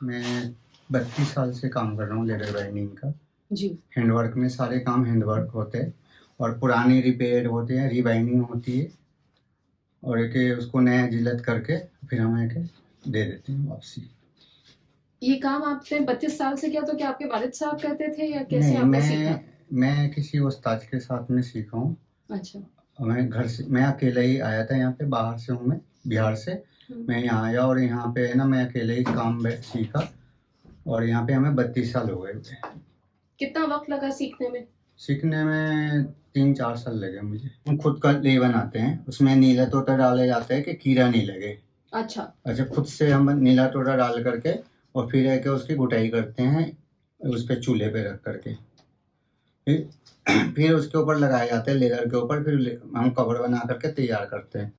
मैं 32 साल से काम कर रहा हूँ लेदर बाइंडिंग का। जी। हैंडवर्क में सारे काम हैंडवर्क होते हैं और पुराने रिपेयर होते हैं, रीबाइंडिंग होती है और एक उसको नया जिलत करके फिर हम एक दे देते हैं वापसी। ये काम आपने 32 साल से किया, तो क्या आपके वालिद साहब करते थे या कैसे नहीं, आपने सीखा? मैं किसी उस्ताद के साथ में सीखा हूँ। अच्छा। मैं अकेला ही आया था यहाँ पे, बाहर से हूँ मैं, बिहार से। मैं यहाँ आया और यहाँ पे है ना मैं अकेले ही काम सीखा और यहाँ पे हमें 32 साल हो गए थे। कितना वक्त लगा सीखने में? सीखने में 3-4 साल लगे मुझे। हम खुद का ले बनाते हैं, उसमें नीला टोटा डाले जाते हैं कि कीड़ा नहीं लगे। अच्छा। खुद से हम नीला टोटा डाल करके और फिर है कि उसकी गुटाई करते हैं उस पे चूल्हे पे रख करके। फिर उसके ऊपर लगाए जाते हैं लेदर के ऊपर, फिर हम कवर बना करके तैयार करते हैं।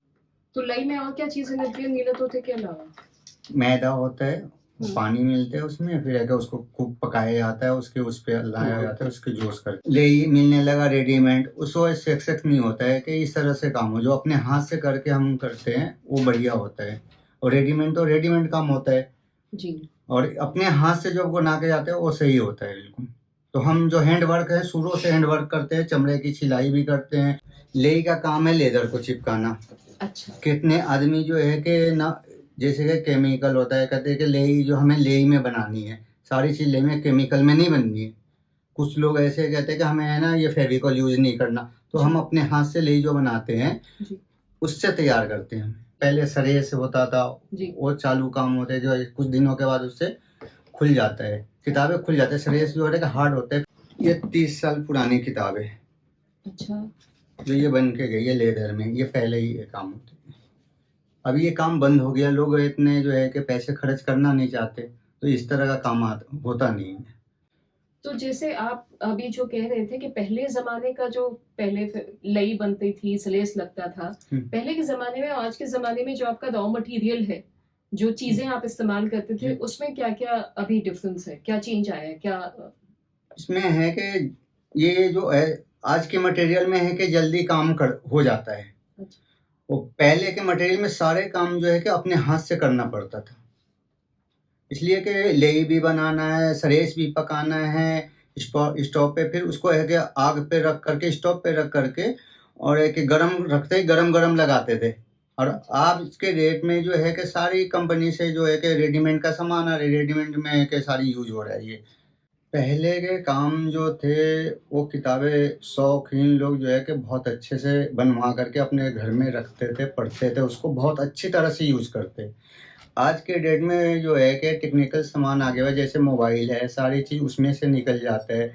तो लई में और क्या चीजें लगती है नीले तोते के अलावा? मैदा होता है, पानी मिलते हैं उसमें, फिर है कि उसको खूब पकाया जाता है, उसके उस पे लाया जाता है, उसके जोश कर ले मिलने लगा रेडीमेड। उसको सेक्स नहीं होता है कि इस तरह से काम हो, जो अपने हाथ से करके हम करते हैं वो बढ़िया होता है। और रेडीमेड तो रेडीमेड काम होता है जी। और अपने हाथ से जो बना के जाते हैं वो सही होता है बिल्कुल। तो हम जो हैंड वर्क है शुरू से हैंड वर्क करते हैं, चमड़े की सिलाई भी करते हैं। लेई का काम है लेदर को चिपकाना। अच्छा। कितने आदमी जो है कि ना, जैसे कि केमिकल होता है, कहते हैं कि लेई जो हमें लेई में बनानी है, सारी चीज़ लेई में केमिकल में नहीं बननी है। कुछ लोग ऐसे कहते हैं कि हमें है ना ये फेविकॉल यूज़ नहीं करना, तो हम अपने हाथ से लेई जो बनाते हैं उससे तैयार करते हैं। पहले सरिये से होता था, वो चालू काम होते हैं, जो कुछ दिनों के बाद उससे खुल जाता है, किताबें खुल जाते हैं। सरिये से जो होता है हार्ड होता है। ये 30 साल पुरानी किताब है। अच्छा। जो ये बन के गई है लेदर में, ये पहले ही ये काम होते हैं। अभी ये काम बंद हो गया, लोग इतने जो है कि पैसे खर्च करना नहीं चाहते, तो इस तरह का काम होता नहीं है। तो जैसे आप अभी जो कह रहे थे कि पहले ज़माने का जो पहले लई बनती थी, सलेस लगता था, पहले के ज़माने में और आज के ज़माने में जो आपका रॉ मटेरियल है, जो चीज़ें आप इस्तेमाल करते थे, उसमें क्या-क्या अभी डिफरेंस है? क्या चेंज आया है? क्या इसमें है कि ये जो है आज के मटेरियल में है कि जल्दी काम हो जाता है। अच्छा। वो पहले के मटेरियल में सारे काम जो है कि अपने हाथ से करना पड़ता था, इसलिए कि लेई भी बनाना है, सरेस भी पकाना है, स्टोव पे, फिर उसको है कि आग पे रख करके, स्टोव पे रख करके और एक गरम रखते ही गरम लगाते थे। और आज के डेट में जो है कि सारी कंपनी से जो है कि रेडीमेड का सामान आ रहा है, रेडीमेड में है कि सारी यूज हो रहा है ये। पहले के काम जो थे वो किताबें शौकीन लोग जो है कि बहुत अच्छे से बनवा करके अपने घर में रखते थे, पढ़ते थे, उसको बहुत अच्छी तरह से यूज़ करते। आज के डेट में जो है कि टेक्निकल सामान आ गया है, जैसे मोबाइल है, सारी चीज़ उसमें से निकल जाता है।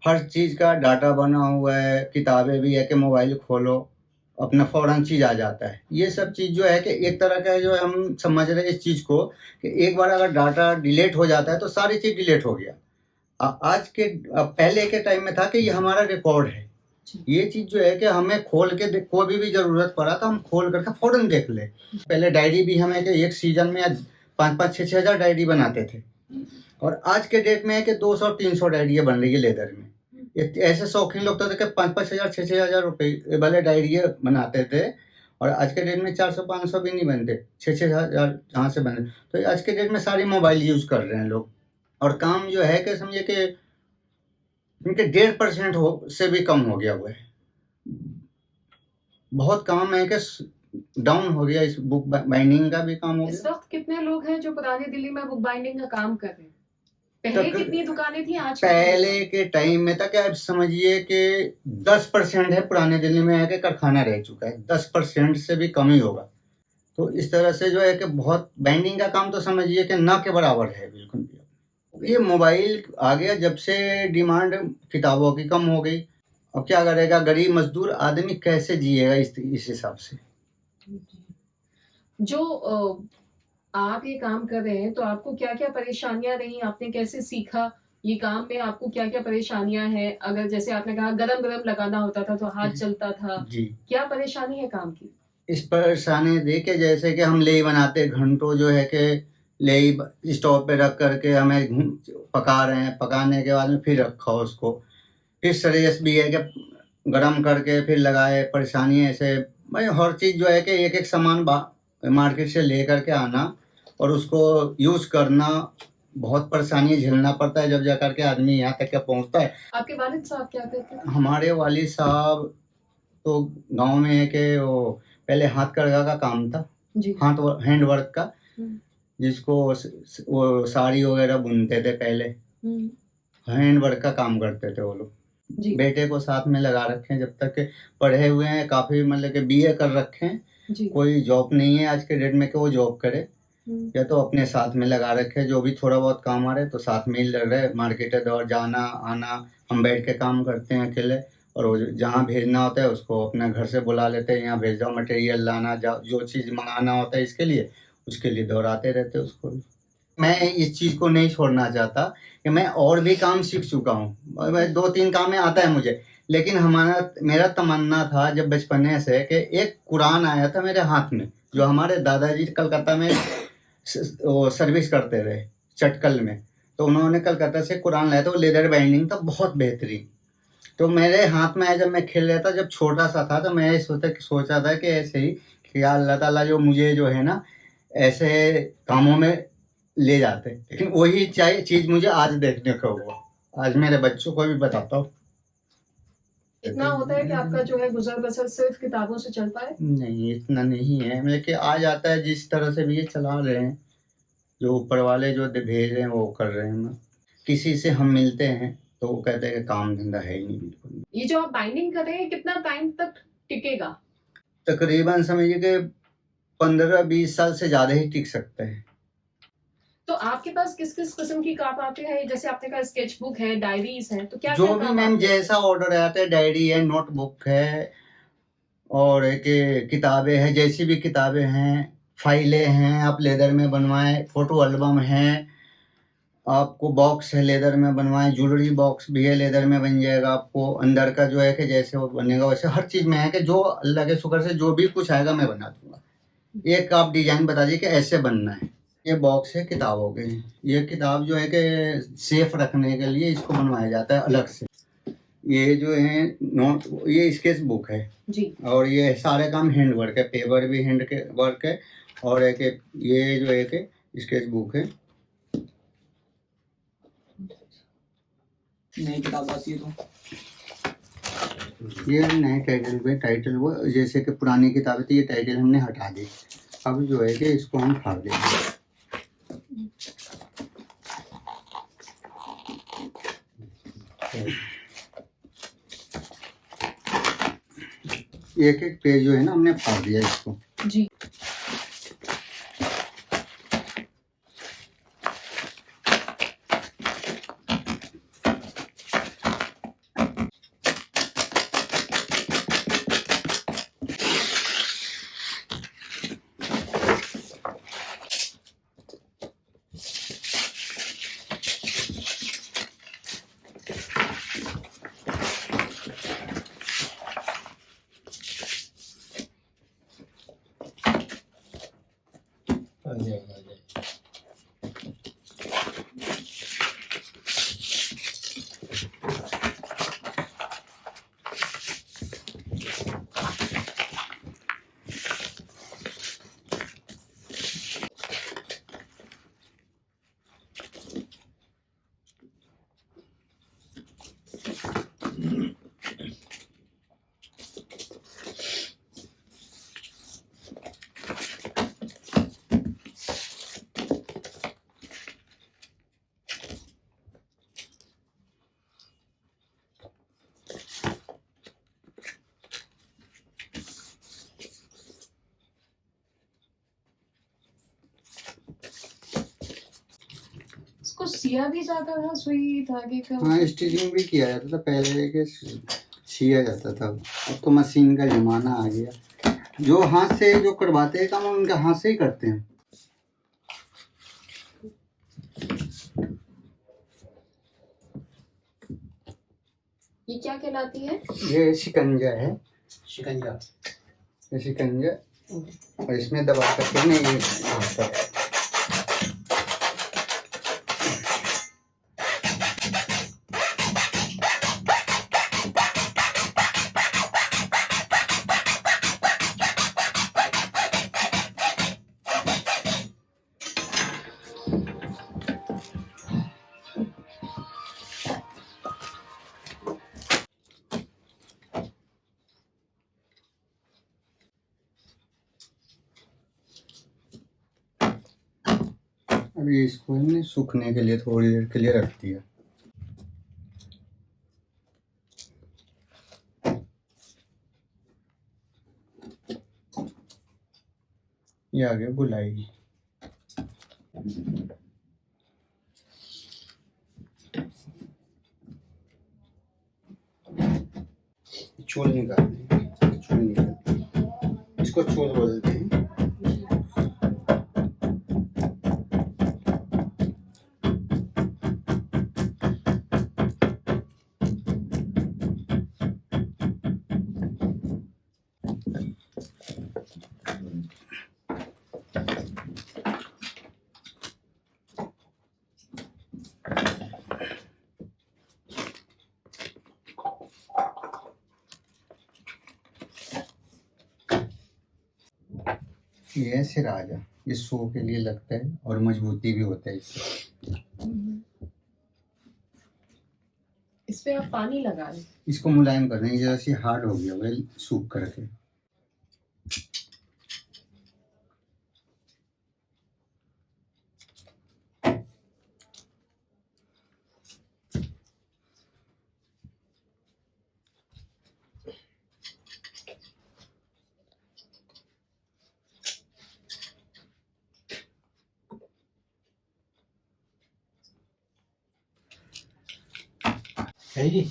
हर चीज़ का डाटा बना हुआ है, किताबें भी है कि मोबाइल खोलो, अपना फ़ौरन चीज़ आ जाता है। ये सब चीज़ जो है कि एक तरह का जो हम समझ रहे हैं इस चीज़ को कि एक बार अगर डाटा डिलीट हो जाता है तो सारी चीज़ डिलीट हो गया। आज के पहले के टाइम में था कि ये हमारा रिकॉर्ड है। ये चीज़ जो है कि हमें खोल के कोई भी ज़रूरत पड़ा तो हम खोल करके फ़ौरन देख लें। पहले डायरी भी हमें कि एक सीज़न में 5-5, 6-6 हज़ार डायरी बनाते थे और आज के डेट में है कि 200-300 डायरियाँ बन रही है लेदर में। ऐसे शौकीन लोग तो थे कि 5-5 हज़ार, 6-6 हज़ार रुपए वाले डायरियाँ बनाते थे और आज के डेट में 400-500 भी नहीं बनते, 6-6 हज़ार जहाँ से बने। तो आज के डेट में सारी मोबाइल यूज़ कर रहे हैं लोग और काम जो है कि समझिए कि इनके 1.5% से भी कम हो गया हुआ है। बहुत काम है कि डाउन हो गया, इस बुक बाइंडिंग का भी काम हो गया। इस वक्त कितने लोग हैं जो पुरानी दिल्ली में बुक बाइंडिंग का काम कर रहे हैं? पहले कितनी दुकानें थी, आज पहले के टाइम में तक आप समझिए कि 10% है पुराने दिल्ली में है कि कारखाना रह चुका है, 10% से भी कम ही होगा। तो इस तरह से जो है कि बहुत बाइंडिंग का काम तो समझिए कि ना के बराबर है बिल्कुल भी। ये मोबाइल आ गया जब से डिमांड किताबों की कम हो गई। अब क्या करेगा गरीब मजदूर आदमी, कैसे जिएगा इस हिसाब से। जो आप ये काम कर रहे हैं तो आपको क्या-क्या परेशानियां रही, आपने कैसे सीखा ये काम में, आपको क्या-क्या परेशानियां हैं? अगर जैसे आपने कहा गरम-गरम लगाना होता था तो हाथ चलता था, क्या परेशानी है काम की? इस परेशानी देखिए जैसे कि हम लेई बनाते घंटों जो है कि लेई स्टोव पे रख करके हमें पका रहे हैं, पकाने के बाद में फिर रखा उसको, फिर सरेस भी है कि गरम करके फिर लगाए, परेशानी ऐसे भाई हर चीज़ जो है कि एक-एक सामान मार्केट से ले करके आना और उसको यूज़ करना बहुत परेशानी झेलना पड़ता है, जब जा कर के आदमी यहाँ तक क्या पहुँचता है। आपके वालिद साहब क्या करते थे? हमारे वालिद साहब तो गाँव में है कि वो पहले हाथ करघा का काम था, जी। हैंड वर्क का, जिसको वो साड़ी वगैरह बुनते थे पहले, हैंड वर्क का काम करते थे वो लोग। जी। बेटे को साथ में लगा रखे हैं, जब तक के पढ़े हुए हैं, काफ़ी मतलब कि बीए कर रखे हैं, कोई जॉब नहीं है आज के डेट में कि वो जॉब करे, या तो अपने साथ में लगा रखे, जो भी थोड़ा बहुत काम आ रहे तो साथ में ही लग रहे, मार्केट दौड़ जाना आना, हम बैठ के काम करते हैं अकेले, और वो जहाँ भेजना होता है उसको अपना घर से बुला लेते हैं, यहाँ भेज जाओ, मटेरियल लाना, जो चीज़ मंगाना होता है इसके लिए, उसके लिए दौड़ाते रहते उसको। मैं इस चीज़ को नहीं छोड़ना चाहता कि मैं और भी काम सीख चुका हूँ, 2-3 काम में आता है मुझे, लेकिन मेरा तमन्ना था जब बचपने से कि एक कुरान आया था मेरे हाथ में, जो हमारे दादाजी कलकत्ता में वो सर्विस करते रहे चटकल में, तो उन्होंने कलकत्ता से कुरान लाया था, वो लेदर बाइंडिंग था, बहुत बेहतरीन। तो मेरे हाथ में आया जब मैं खेल रहा था, जब छोटा सा था, तो मैं सोचा था कि ऐसे ही कि यार अल्लाह ताला जो मुझे जो है ना ऐसे कामों में ले जाते, लेकिन वही चीज़ मुझे आज देखने को हुआ, आज मेरे बच्चों को भी बताता हूँ। इतना होता है कि आपका जो है गुजर बसर सिर्फ किताबों से चल पाए? नहीं, इतना नहीं है, लेकिन आ जाता है जिस तरह से भी ये चला रहे हैं, जो ऊपर वाले जो भेज रहे हैं वो कर रहे हैं। किसी से हम मिलते हैं तो वो कहते हैं कि काम धंधा है ही नहीं बिल्कुल। ये जो आप बाइंडिंग कर रहे हैं कितना टाइम तक टिकेगा? तकरीबन समझिए कि 15-20 साल से ज़्यादा ही टिक सकते हैं। तो आपके पास किस-किस किस्म की काम आते हैं? जैसे आपने कहा स्केच बुक है, डायरीज हैं, तो क्या जो भी मैम जैसा ऑर्डर आता है, डायरी है, नोटबुक है, और एक किताबें हैं, जैसी भी किताबें हैं, फाइलें हैं, आप लेदर में बनवाएं, फोटो एल्बम है, आपको बॉक्स है लेदर में बनवाएं, ज्वेलरी बॉक्स भी है लेदर में बन जाएगा आपको, अंदर का जो है कि जैसे वो बनेगा वैसे हर चीज़ में है कि जो अल्लाह के शुक्र से जो भी कुछ आएगा मैं बना दूंगा। एक आप डिजाइन बता दीजिए कि ऐसे बनना है। ये बॉक्स है किताबों के, ये किताब जो है कि सेफ रखने के लिए इसको बनवाया जाता है अलग से। ये जो है ये स्केच बुक है जी, और ये सारे काम हैंड वर्क है, पेपर भी हैंड के वर्क है, और एक ये जो एक स्केच बुक है। नई किताब आती है तो ये नए टाइटल वो जैसे कि पुरानी किताबें थी, ये टाइटल हमने हटा दी, अब जो है कि इसको हम फाड़ देंगे। एक एक पेज जो है ना हमने फाड़ दिया इसको। जी। इसको सिया भी जाता था सुई धागे का? हाँ, स्टिचिंग भी किया जाता था पहले के, सिया जाता था। अब तो मशीन का जमाना आ गया, जो हाथ से जो करवाते हैं काम उनका हाथ से ही करते हैं। ये क्या कहलाती है? ये शिकंजा है, शिकंजा। ये शिकंजा, और इसमें दबा करके नहीं ये अभी इसको हमने सूखने के लिए थोड़ी देर के लिए रख दिया। ये आ गया गुलाई। चूल निकालते हैं, चूल निकालते हैं, इसको चूल बोलते हैं। ये है सिराजा, ये शो के लिए लगता है और मजबूती भी होता है इससे। इस पे आप पानी लगा दें। इसको मुलायम कर दें, जरा सी हार्ड हो गया है सूख करके। है ये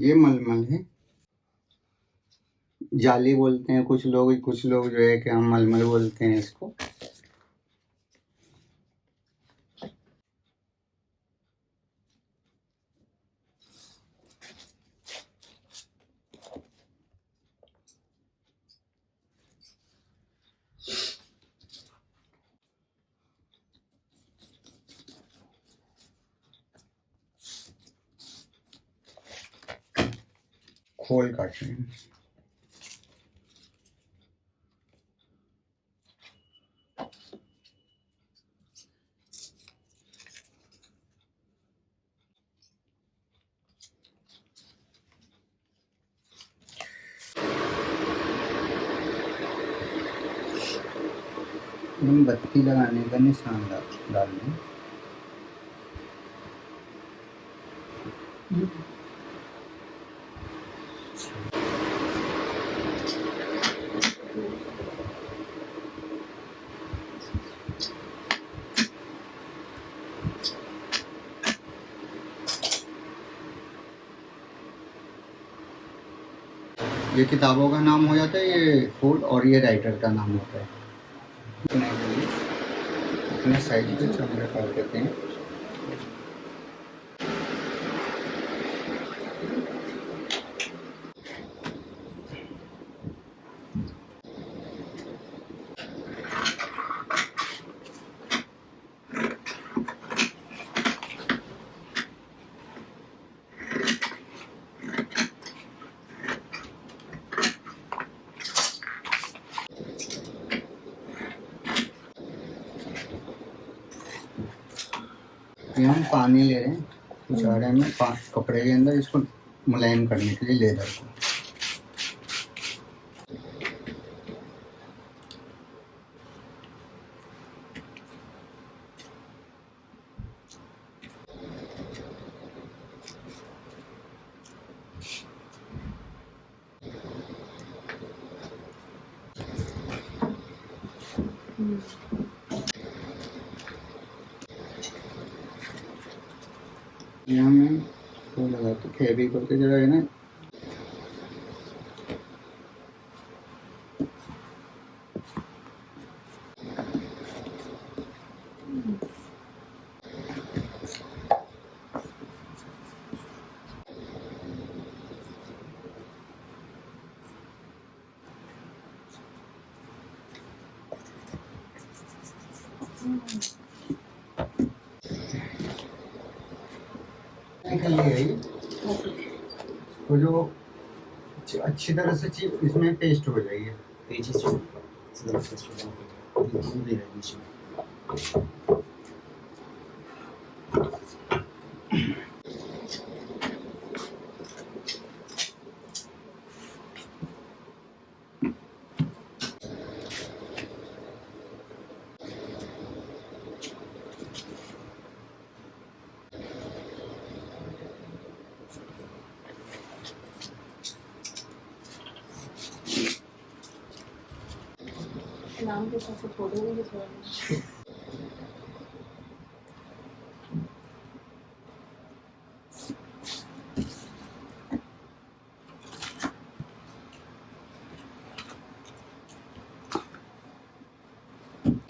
ये मलमल है, जाली बोलते हैं कुछ लोग जो है कि हम मलमल बोलते हैं इसको। खोल काट रहे हैं। मोमबत्ती लगाने का निशान डाल दें। ये किताबों का नाम हो जाता है, ये कोड, और ये राइटर का नाम होता है। अपने साइज पे चमड़ा काट देते हैं। ये हम पानी ले रहे हैं कुछ आ रहे हैं कपड़े के अंदर, इसको मुलायम करने के लिए लेदर को। यहाँ में वो लगाते फेविकोल की जगह है ना, निकल गया ये। तो जो अच्छी तरह से चीज इसमें पेस्ट हो जाएगी। पेजेस जो सिलेक्ट दे रहा है बीच में। नाम के साथ फोटो भी थोड़ा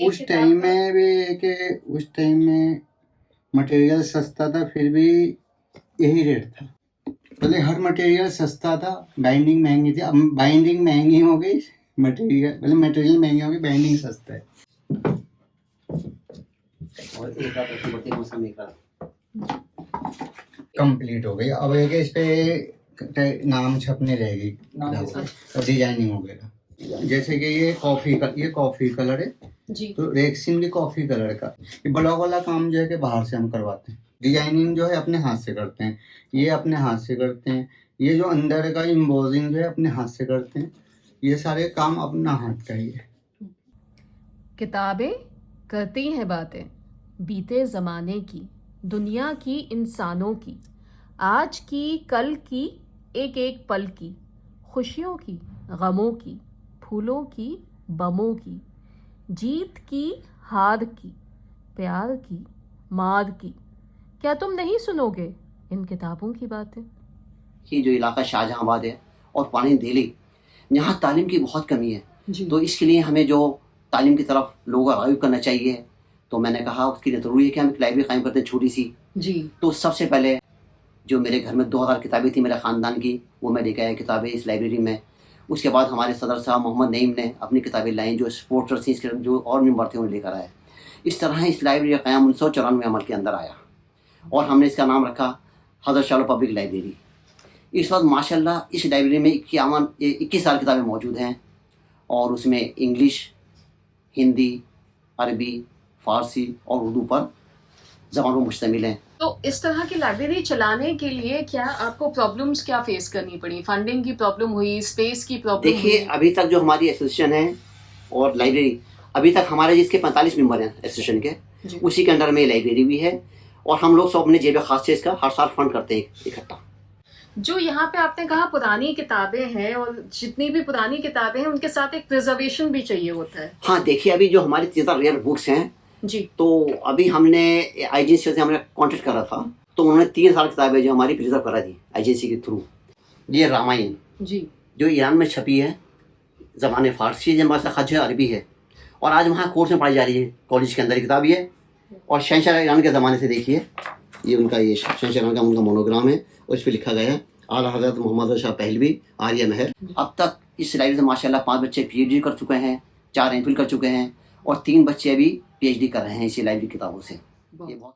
उस टाइम में भी कि उस टाइम में मटेरियल सस्ता था, फिर भी यही रेट था। पहले हर मटेरियल सस्ता था, बाइंडिंग महंगी थी। अब बाइंडिंग महंगी हो गई, मटेरियल महंगी हो गई, बाइंडिंग सस्ता है। और एक रात रखी पड़ती है, कम से कम एक रात कंप्लीट हो गई। अब एक इस पे नाम छपने रहेगी और डिजाइनिंग वगैरह। जैसे कि ये कॉफी कलर है जी। तो रेक्सिन भी कॉफी कलर का। ये ब्लॉक वाला काम जो है कि बाहर से हम करवाते हैं। डिजाइनिंग जो है अपने हाथ से करते हैं, ये अपने हाथ से करते हैं। ये जो अंदर का एम्बोजिंग जो है अपने हाथ से करते हैं। ये सारे काम अपना हाथ का ही है। किताबें करती हैं बातें बीते ज़माने की, दुनिया की, इंसानों की, आज की, कल की, एक एक पल की, खुशियों की, गमों की, फूलों की, बमों की, जीत की, हार की, प्यार की, मार की। क्या तुम नहीं सुनोगे इन किताबों की बातें? ये जो इलाका शाहजहांबाद है और पानी दिल्ली, यहाँ तालीम की बहुत कमी है। तो इसके लिए हमें जो तालीम की तरफ लोगों को राग़िब करना चाहिए, तो मैंने कहा उसके लिए ज़रूरी है कि हम एक लाइब्रेरी कायम करते हैं छोटी सी। जी। तो सबसे पहले जो मेरे घर में 2000 किताबें थी मेरे ख़ानदान की, वो मैं लेकर आया किताबें इस लाइब्रेरी में। उसके बाद हमारे सदर साहब मोहम्मद नईम ने अपनी किताबें लाई, जो स्पोर्ट्स थी, इसके जो और मेंबर थे उन्हें लेकर आए। इस तरह इस लाइब्रेरी का क़याम 1994 अमल के अंदर आया और हमने इसका नाम रखा हज़रत शाह पब्लिक लाइब्रेरी। इस वक्त माशाल्लाह इस लाइब्रेरी में 21,000 किताबें मौजूद हैं और उसमें इंग्लिश, हिंदी, अरबी, फ़ारसी और उर्दू पर ज़बानों मुश्तमिल हैं। तो इस तरह की लाइब्रेरी चलाने के लिए क्या आपको प्रॉब्लम्स क्या फेस करनी पड़ी? फंडिंग की प्रॉब्लम हुई, स्पेस की प्रॉब्लम हुई? देखिए, अभी तक जो हमारी एसोसिएशन है और लाइब्रेरी, अभी तक हमारे जिसके 45 मेंबर हैं एसोसिएशन के, उसी के अंडर में लाइब्रेरी भी है और हम लोग सब अपने जेब खास से इसका हर साल फंड करते हैं इकट्ठा। जो यहाँ पे आपने कहा पुरानी किताबें हैं, और जितनी भी पुरानी किताबें हैं उनके साथ एक प्रिजर्वेशन भी चाहिए होता है। हाँ, देखिए अभी जो हमारी 3 रेयर बुक्स हैं जी, तो अभी हमने एजेंसी से हमने कॉन्टेक्ट करा था, तो उन्होंने 3 किताबें जो हमारी प्रिजर्व करा दी एजेंसी के थ्रू। ये रामायण जी, जो ईरान में छपी है, ज़बान फ़ारसी जमा से खज है, अरबी है और आज वहाँ कोर्स में पढ़ाई जा रही है, कॉलेज के अंदर किताब ये। और शहंशाह ईरान के ज़माने से देखिए, ये उनका ये शहंशाह ईरान का उनका मोनोग्राम है और इस पर लिखा गया है आला हज़रत मोहम्मद शाह पहलवी आर्य महर। अब तक इस लाइब्रेरी से माशाल्लाह 5 बच्चे PhD कर चुके हैं, 4 MPhil कर चुके हैं और 3 बच्चे अभी PhD कर रहे हैं इसी लाइब्रेरी किताबों से। ये बहुत